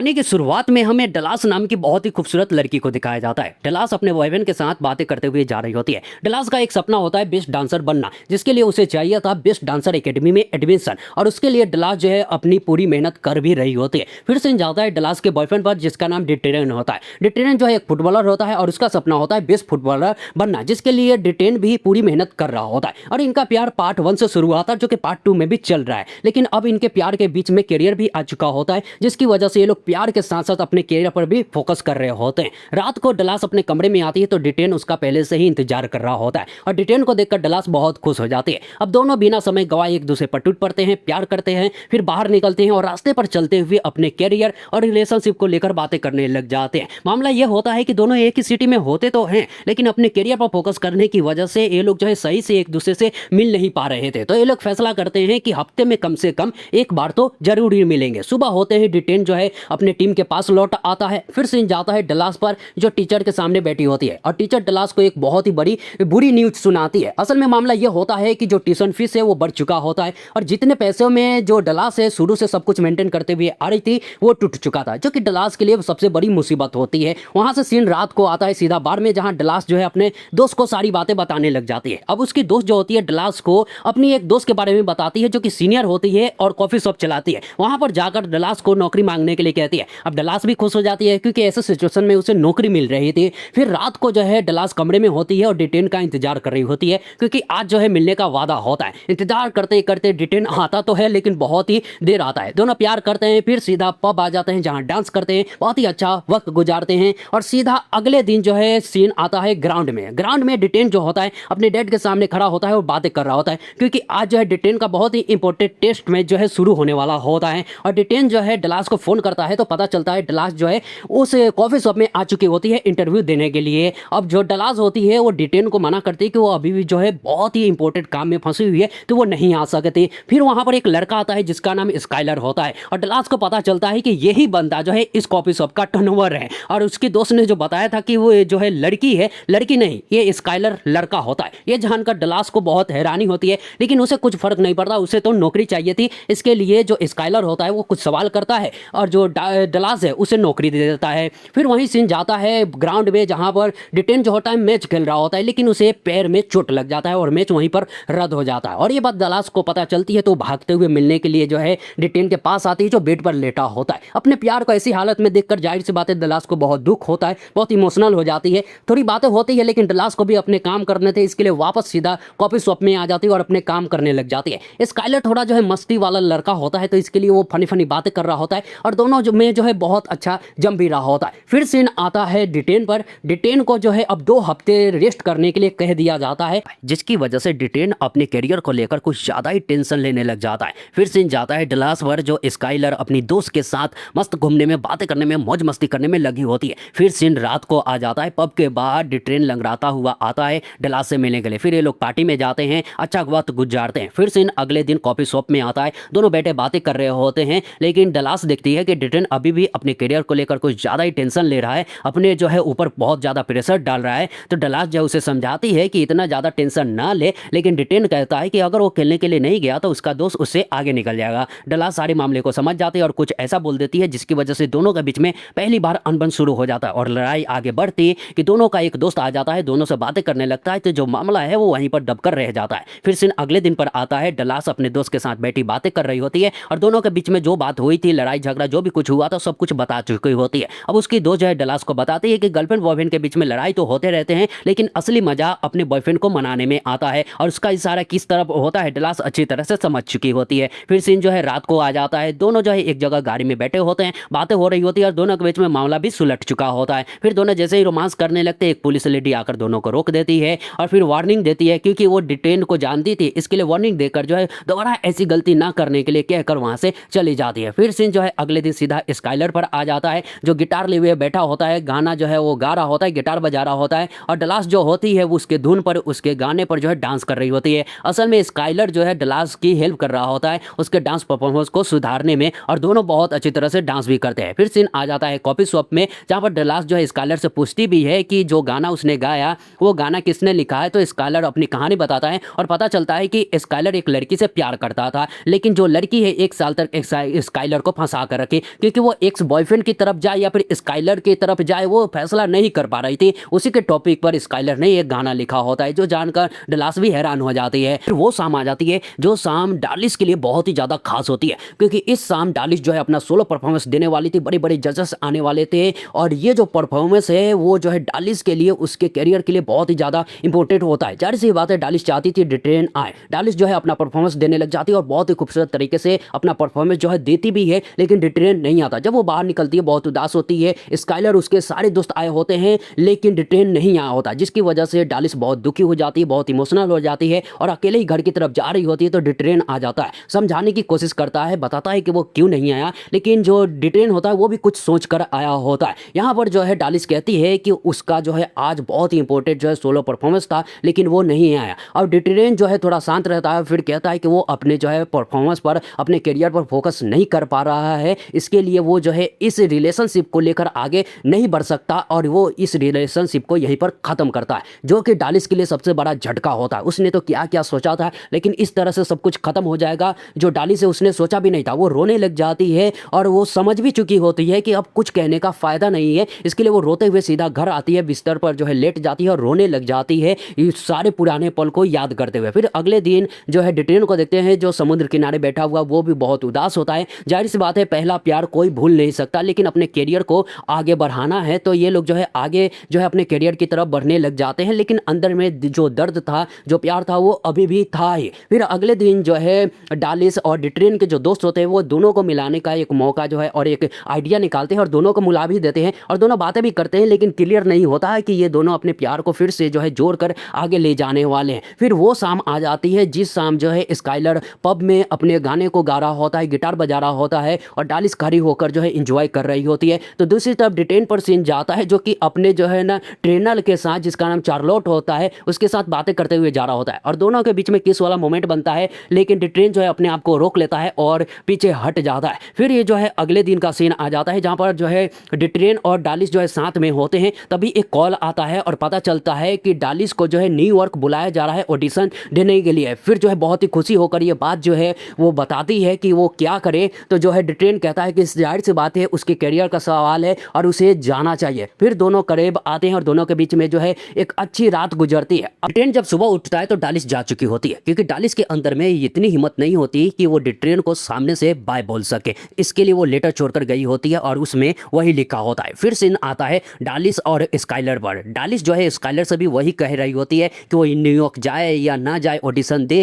कहानी की शुरुआत में हमें डलास नाम की बहुत ही खूबसूरत लड़की को दिखाया जाता है। डलास अपने बॉयफ्रेंड के साथ बातें करते हुए जा रही होती है। डलास का एक सपना होता है बेस्ट डांसर बनना, जिसके लिए उसे चाहिए था बेस्ट डांसर एकेडमी में एडमिशन, और उसके लिए डलास जो है अपनी पूरी मेहनत कर भी रही होती है। फिर से जाता है डलास के बॉयफ्रेंड पर, जिसका नाम डिटेन होता है। डिटेन जो है एक फुटबॉलर होता है और उसका सपना होता है बेस्ट फुटबॉलर बनना, जिसके लिए डिटेन भी पूरी मेहनत कर रहा होता है। और इनका प्यार पार्ट 1 से शुरू हुआ था, जो कि पार्ट 2 में भी चल रहा है। लेकिन अब इनके प्यार के बीच में करियर भी आ चुका होता है, जिसकी वजह से ये लोग प्यार के साथ साथ अपने करियर पर भी फोकस कर रहे होते हैं। रात को डलास अपने कमरे में आती है तो डिटेन उसका पहले से ही इंतजार कर रहा होता है, और डिटेन को देखकर डलास बहुत खुश हो जाती है। अब दोनों बिना समय गवाए एक दूसरे पर टूट पड़ते हैं, प्यार करते हैं, फिर बाहर निकलते हैं और रास्ते पर चलते हुए अपने करियर और रिलेशनशिप को लेकर बातें करने लग जाते हैं। मामला यह होता है कि दोनों एक ही सिटी में होते तो हैं, लेकिन अपने करियर पर फोकस करने की वजह से ये लोग जो है सही से एक दूसरे से मिल नहीं पा रहे थे। तो ये लोग फैसला करते हैं कि हफ्ते में कम से कम एक बार तो जरूर ही मिलेंगे। सुबह होते ही डिटेन जो है अपने टीम के पास लौट आता है। फिर सीन जाता है डलास पर, जो टीचर के सामने बैठी होती है, और टीचर डलास को एक बहुत ही बड़ी बुरी न्यूज सुनाती है। असल में मामला यह होता है कि जो ट्यूशन फीस है वो बढ़ चुका होता है, और जितने पैसों में जो डलास है शुरू से सब कुछ मेंटेन करते हुए आ रही थी वो टूट चुका था, जो कि डलास के लिए सबसे बड़ी मुसीबत होती है। वहां से सीन रात को आता है सीधा बार में, जहां डलास जो है अपने दोस्त को सारी बातें बताने लग जाती है। अब उसकी दोस्त जो होती है डलास को अपनी एक दोस्त के बारे में बताती है, जो कि सीनियर होती है और कॉफी शॉप चलाती है। वहां पर जाकर डलास को नौकरी मांगने के लिए कहती है। अब डलास भी खुश हो जाती है, क्योंकि ऐसे सिचुएशन में उसे नौकरी मिल रही थी। फिर रात को जो है डलास कमरे में होती है और डिटेन का इंतजार कर रही होती है, क्योंकि आज जो है मिलने का वादा होता है। इंतजार करते करते डिटेन आता तो है, लेकिन बहुत ही देर आता है। दोनों प्यार करते हैं, फिर सीधा पब आ जाते हैं जहां डांस करते हैं, बहुत ही अच्छा वक्त गुजारते हैं। और सीधा अगले दिन जो है सीन आता है ग्राउंड में। ग्राउंड में डिटेन जो होता है अपने डैड के सामने खड़ा होता है और बातें कर रहा होता है, क्योंकि आज जो है डिटेन का बहुत ही इंपॉर्टेंट टेस्ट मैच जो है शुरू होने वाला होता है। और डिटेन जो है डलास को फोन करता है तो पता चलता है डलास जो है उस कॉफी शॉप में आ चुकी होती है इंटरव्यू देने के लिए। अब जो डलास होती है वो डिटेन को मना करती है कि वो अभी भी जो है बहुत ही इंपॉर्टेंट काम में फंसी हुई है, तो वो नहीं आ सकती। फिर वहां पर एक लड़का आता है जिसका नाम स्काइलर होता है, और डलास को पता चलता है कि यही बंदा जो है इस कॉफी शॉप का टर्नओवर है। और उसके दोस्त ने जो बताया था कि वो जो है लड़की है, लड़की नहीं, ये स्काइलर लड़का होता है। ये जानकर डलास को बहुत हैरानी होती है, लेकिन उसे कुछ फर्क नहीं पड़ता। उसे तो नौकरी चाहिए थी, इसके लिए जो स्काइलर होता है वो कुछ सवाल करता है और जो डलास है उसे नौकरी दे देता है। फिर वहीं सीन जाता है ग्राउंड में, जहां पर डिटेन जो होता है मैच खेल रहा होता है, लेकिन उसे पैर में चोट लग जाता है और मैच वहीं पर रद्द हो जाता है। और ये बात डलास को पता चलती है तो भागते हुए मिलने के लिए जो है डिटेन के पास आती है, जो बेड पर लेटा होता है। अपने प्यार को ऐसी हालत में देखकर जाहिर सी बात है डलास को बहुत दुख होता है, बहुत इमोशनल हो जाती है। थोड़ी बातें होती है, लेकिन डलास को भी अपने काम करने थे, इसके लिए वापस सीधा कॉफी शॉप में आ जाती है और अपने काम करने लग जाती है। स्काइलर थोड़ा जो है मस्ती वाला लड़का होता है, तो इसके लिए वो फनी फनी बातें कर रहा होता है, और दोनों में जो है बहुत अच्छा जम भी रहा होता है। फिर सीन आता है डिटेन पर। डिटेन को जो है अब 2 हफ्ते रेस्ट करने के लिए कह दिया जाता है, जिसकी वजह से डिटेन अपने करियर को लेकर कुछ ज्यादा ही टेंशन लेने लग जाता है। फिर सीन जाता है डलास पर, जो स्काइलर अपनी दोस्त के साथ मस्त घूमने में, बातें करने में, मौज मस्ती करने में लगी होती है। फिर सीन रात को आ जाता है। पब के बाहर डिटेन लंगड़ाता हुआ आता है डलास से मिलने के लिए। फिर ये लोग पार्टी में जाते हैं, अच्छा वक्त गुजारते हैं। फिर सीन अगले दिन कॉफी शॉप में आता है, दोनों बैठे बातें कर रहे होते हैं, लेकिन डलास देखती है कि डिटेन अभी भी अपने करियर को लेकर कुछ ज़्यादा ही टेंशन ले रहा है, अपने जो है ऊपर बहुत ज़्यादा प्रेशर डाल रहा है। तो डलास जो उसे समझाती है कि इतना ज़्यादा टेंशन ना ले, लेकिन डिटेन कहता है कि अगर वो खेलने के लिए नहीं गया तो उसका दोस्त उससे आगे निकल जाएगा। डलास सारे मामले को समझ जाती है और कुछ ऐसा बोल देती है जिसकी वजह से दोनों के बीच में पहली बार अनबन शुरू हो जाता है, और लड़ाई आगे बढ़ती कि दोनों का एक दोस्त आ जाता है, दोनों से बातें करने लगता है, तो जो मामला है वो वहीं पर दबकर रह जाता है। फिर सीन अगले दिन पर आता है। डलास अपने दोस्त के साथ बैठी बातें कर रही होती है, और दोनों के बीच में जो बात हुई थी, लड़ाई झगड़ा जो भी कुछ हुआ था, सब कुछ बता चुकी होती है। अब उसकी दोस्त जो है डलास को बताती है कि गर्लफ्रेंड बॉयफ्रेंड के बीच में लड़ाई तो होते रहते हैं, लेकिन असली मजा अपने बॉयफ्रेंड को मनाने में आता है, और उसका इशारा किस तरफ होता है डलास अच्छी तरह से समझ चुकी होती है। फिर सीन जो है रात को आ जाता है। दोनों जो है एक जगह गाड़ी में बैठे होते हैं, बातें हो रही होती है, और दोनों के बीच में मामला भी सुलट चुका होता है। फिर दोनों जैसे ही रोमांस करने लगते हैं, एक पुलिस लेडी आकर दोनों को रोक देती है और फिर वार्निंग देती है, क्योंकि वो डिटेन को जानती थी, इसके लिए वार्निंग देकर जो है दोबारा ऐसी गलती ना करने के लिए कहकर वहां से चली जाती है। फिर सीन जो है अगले दिन सीधा स्काइलर पर आ जाता है, जो गिटार लिए हुए बैठा होता है, गाना जो है वो गा रहा होता है, गिटार बजा रहा होता है, और डलास जो होती है वो उसके धुन पर, उसके गाने पर जो है डांस कर रही होती है। असल में स्काइलर जो है डलास की हेल्प कर रहा होता है उसके डांस परफॉर्मेंस को सुधारने में, और दोनों बहुत अच्छी तरह से डांस भी करते हैं। फिर सीन आ जाता है कॉफी शॉप में, जहाँ पर डलास जो है स्काइलर से पूछती भी है कि जो गाना उसने गाया वो गाना किसने लिखा है, तो स्काइलर अपनी कहानी बताता है, और पता चलता है कि स्काइलर एक लड़की से प्यार करता था, लेकिन जो लड़की है 1 साल तक स्काइलर को फंसा कर रखी, क्योंकि क्योंकि वो एक्स बॉयफ्रेंड की तरफ जाए या फिर स्काइलर की तरफ जाए वो फैसला नहीं कर पा रही थी। उसी के टॉपिक पर स्काइलर ने एक गाना लिखा होता है जो जानकर डलास भी हैरान हो जाती है। फिर वो शाम आ जाती है जो शाम डालिस के लिए बहुत ही ज़्यादा खास होती है, क्योंकि इस शाम डालिस जो है अपना सोलो परफॉर्मेंस देने वाली थी। बड़े बड़े जजेस आने वाले थे और ये जो परफॉर्मेंस है वो जो है डालिस के लिए, उसके करियर के लिए बहुत ही ज़्यादा इंपॉर्टेंट होता है। जाहिर सी बात है डालिस चाहती थी डिट्रेन आए। डालिस जो है अपना परफॉर्मेंस देने लग जाती है और बहुत ही खूबसूरत तरीके से अपना परफॉर्मेंस जो है देती भी है, लेकिन डिट्रेन नहीं आता। जब वो बाहर निकलती है बहुत उदास होती है। स्काइलर उसके सारे दोस्त आए होते हैं लेकिन डिट्रेन नहीं आया होता, जिसकी वजह से डालिस बहुत दुखी हो जाती है, बहुत इमोशनल हो जाती है और अकेले ही घर की तरफ जा रही होती है। तो डिट्रेन आ जाता है, समझाने की कोशिश करता है, बताता है कि वो क्यों नहीं आया, लेकिन जो डिट्रेन होता है वो भी कुछ सोच कर आया होता है। यहाँ पर जो है डालिस कहती है कि उसका जो है आज बहुत ही इंपॉर्टेंट जो है सोलो परफॉर्मेंस था लेकिन वो नहीं आया। और डिट्रेन जो है थोड़ा शांत रहता है, फिर कहता है कि वो अपने जो है परफॉर्मेंस पर, अपने करियर पर फोकस नहीं कर पा रहा है, इसके लिए वो जो है इस रिलेशनशिप को लेकर आगे नहीं बढ़ सकता और वो इस रिलेशनशिप को यहीं पर ख़त्म करता है, जो कि डालिस के लिए सबसे बड़ा झटका होता है। उसने तो क्या क्या सोचा था लेकिन इस तरह से सब कुछ खत्म हो जाएगा जो डालिस से उसने सोचा भी नहीं था। वो रोने लग जाती है और वो समझ भी चुकी होती है कि अब कुछ कहने का फ़ायदा नहीं है, इसके लिए वो रोते हुए सीधा घर आती है, बिस्तर पर जो है लेट जाती है और रोने लग जाती है ये सारे पुराने पल को याद करते हुए। फिर अगले दिन जो है डिट्रेन को देखते हैं जो समुद्र किनारे बैठा हुआ, वो भी बहुत उदास होता है। जाहिर सी बात है पहला प्यार कोई भूल नहीं सकता, लेकिन अपने करियर को आगे बढ़ाना है तो ये लोग जो है आगे जो है अपने करियर की तरफ बढ़ने लग जाते हैं, लेकिन अंदर में जो दर्द था, जो प्यार था, वो अभी भी था ही। फिर अगले दिन जो है डालिस और डिट्रेन के जो दोस्त होते हैं वो दोनों को मिलाने का एक मौका जो है और एक आइडिया निकालते हैं और दोनों को मिला भी देते हैं और दोनों बातें भी करते हैं, लेकिन क्लियर नहीं होता है कि ये दोनों अपने प्यार को फिर से जो है जोड़ कर आगे ले जाने वाले हैं। फिर वो शाम आ जाती है जिस शाम जो है स्काइलर पब में अपने गाने को गा रहा होता है, गिटार बजा रहा होता है और डालिस खड़ी होकर जो है इंजॉय कर रही होती है। तो दूसरी तरफ डिट्रेन पर सीन जाता है जो कि अपने जो है ना ट्रेनर के साथ, जिसका नाम चार्लोट होता है, उसके साथ बातें करते हुए जा रहा होता है और दोनों के बीच में किस वाला मोमेंट बनता है, लेकिन डिट्रेन जो है अपने आप को रोक लेता है और पीछे हट जाता है। फिर ये जो है अगले दिन का सीन आ जाता है जहाँ पर जो है डिट्रेन और डालिस जो है साथ में होते हैं। तभी एक कॉल आता है और पता चलता है कि डालिस को जो है न्यूयॉर्क बुलाया जा रहा है ऑडिशन देने के लिए। फिर जो है बहुत ही खुशी होकर ये बात जो है वो बताती है कि वो क्या करे। तो जो है डिट्रेन कहता है कि जाहिर सी बात है उसके करियर का सवाल है और उसे जाना चाहिए। फिर दोनों करीब आते हैं और दोनों के बीच में जो है एक अच्छी रात गुजरती है। डिट्रेन जब सुबह उठता है तो डालिस जा चुकी होती है, क्योंकि डालिस के अंदर में इतनी हिम्मत नहीं होती कि वो डिट्रेन को सामने से बाय बोल सके। इसके लिए वो लेटर छोड़कर गई होती है और उसमें वही लिखा होता है। फिर सीन आता है डालिस और स्काइलर पर। डालिस जो है स्काइलर से भी वही कह रही होती है कि वो न्यूयॉर्क जाए या ना जाए, ऑडिशन दे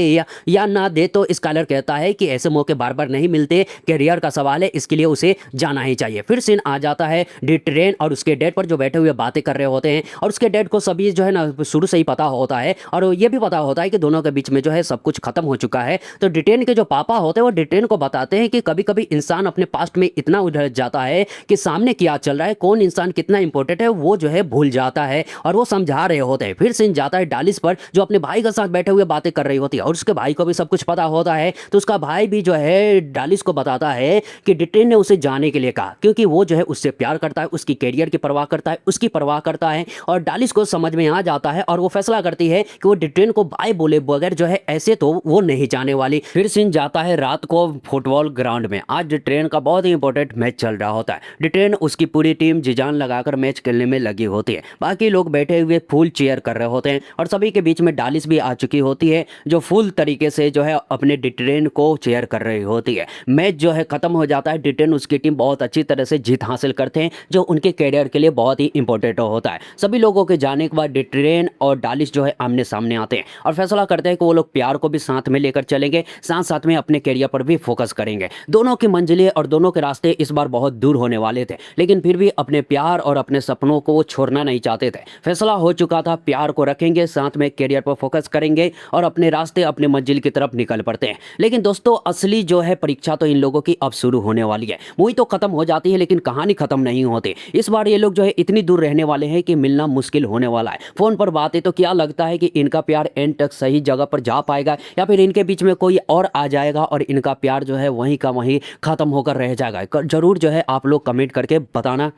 या ना दे। तो स्काइलर कहता है कि ऐसे मौके बार बार नहीं मिलते, करियर का सवाल है, इसके लिए उसे जाना ही चाहिए। फिर सीन आ जाता है डिट्रेन और उसके डैड पर जो बैठे हुए बातें कर रहे होते हैं और उसके डैड को सभी जो है ना शुरू से ही पता होता है और ये भी पता होता है कि दोनों के बीच में जो है सब कुछ खत्म हो चुका है। तो डिट्रेन के जो पापा होते हैं वो डिट्रेन को बताते हैं कि कभी कभी इंसान अपने पास्ट में इतना उलझ जाता है कि सामने क्या चल रहा है, कौन इंसान कितना इंपॉर्टेंट है, वो जो है भूल जाता है और वो समझा रहे होते हैं। फिर सीन जाता है डालिस पर जो अपने भाई के साथ बैठे हुए बातें कर रही होती है और उसके भाई को भी सब कुछ पता होता है। तो उसका भाई भी जो है डालिस को बताता है कि डिट्रेन ने उसे जाने के लिए कहा, क्योंकि वो जो है उससे प्यार करता है, उसकी करियर की परवाह करता है, उसकी परवाह करता है। और डालिस को समझ में आ जाता है और वो फैसला करती है कि वो डिट्रेन को बाय बोले बगैर जो है ऐसे तो वो नहीं जाने वाली। फिर सीन जाता है रात को फुटबॉल ग्राउंड में। आज डिट्रेन का बहुत ही इंपॉर्टेंट मैच चल रहा होता है। डिट्रेन उसकी पूरी टीम जी जान लगाकर मैच खेलने में लगी होती है। बाकी लोग बैठे हुए फुल चेयर कर रहे होते हैं और सभी के बीच में डालिस भी आ चुकी होती है जो फुल तरीके से जो है अपने डिट्रेन को चेयर कर रही होती है। मैच जो है खत्म हो जाता है। डिट्रेन उसकी टीम बहुत अच्छी तरह से जीत हासिल करते हैं जो उनके करियर के लिए बहुत ही इंपॉर्टेंट होता है। सभी लोगों के जाने के बाद डिट्रेन और डालिस जो है आमने सामने आते हैं और फैसला करते हैं कि वो लोग प्यार को भी साथ में लेकर चलेंगे, साथ साथ में अपने करियर पर भी फोकस करेंगे। दोनों की मंजिलें और दोनों के रास्ते इस बार बहुत दूर होने वाले थे, लेकिन फिर भी अपने प्यार और अपने सपनों को वो छोड़ना नहीं चाहते थे। फैसला हो चुका था, प्यार को रखेंगे, साथ में करियर पर फोकस करेंगे और अपने रास्ते अपने मंजिल की तरफ निकल पड़ते हैं। लेकिन दोस्तों असली जो है परीक्षा तो इन लोगों की अब शुरू होने वाली है। मूवी तो खत्म हो जाती है लेकिन कहानी खत्म नहीं होती। इस बार ये लोग जो है इतनी दूर रहने वाले हैं कि मिलना मुश्किल होने वाला है। फोन पर बातें तो क्या लगता है कि इनका प्यार एंड तक सही जगह पर जा पाएगा या फिर इनके बीच में कोई और आ जाएगा और इनका प्यार जो है वहीं का वहीं खत्म होकर रह जाएगा। जरूर जो है आप लोग कमेंट करके बताना।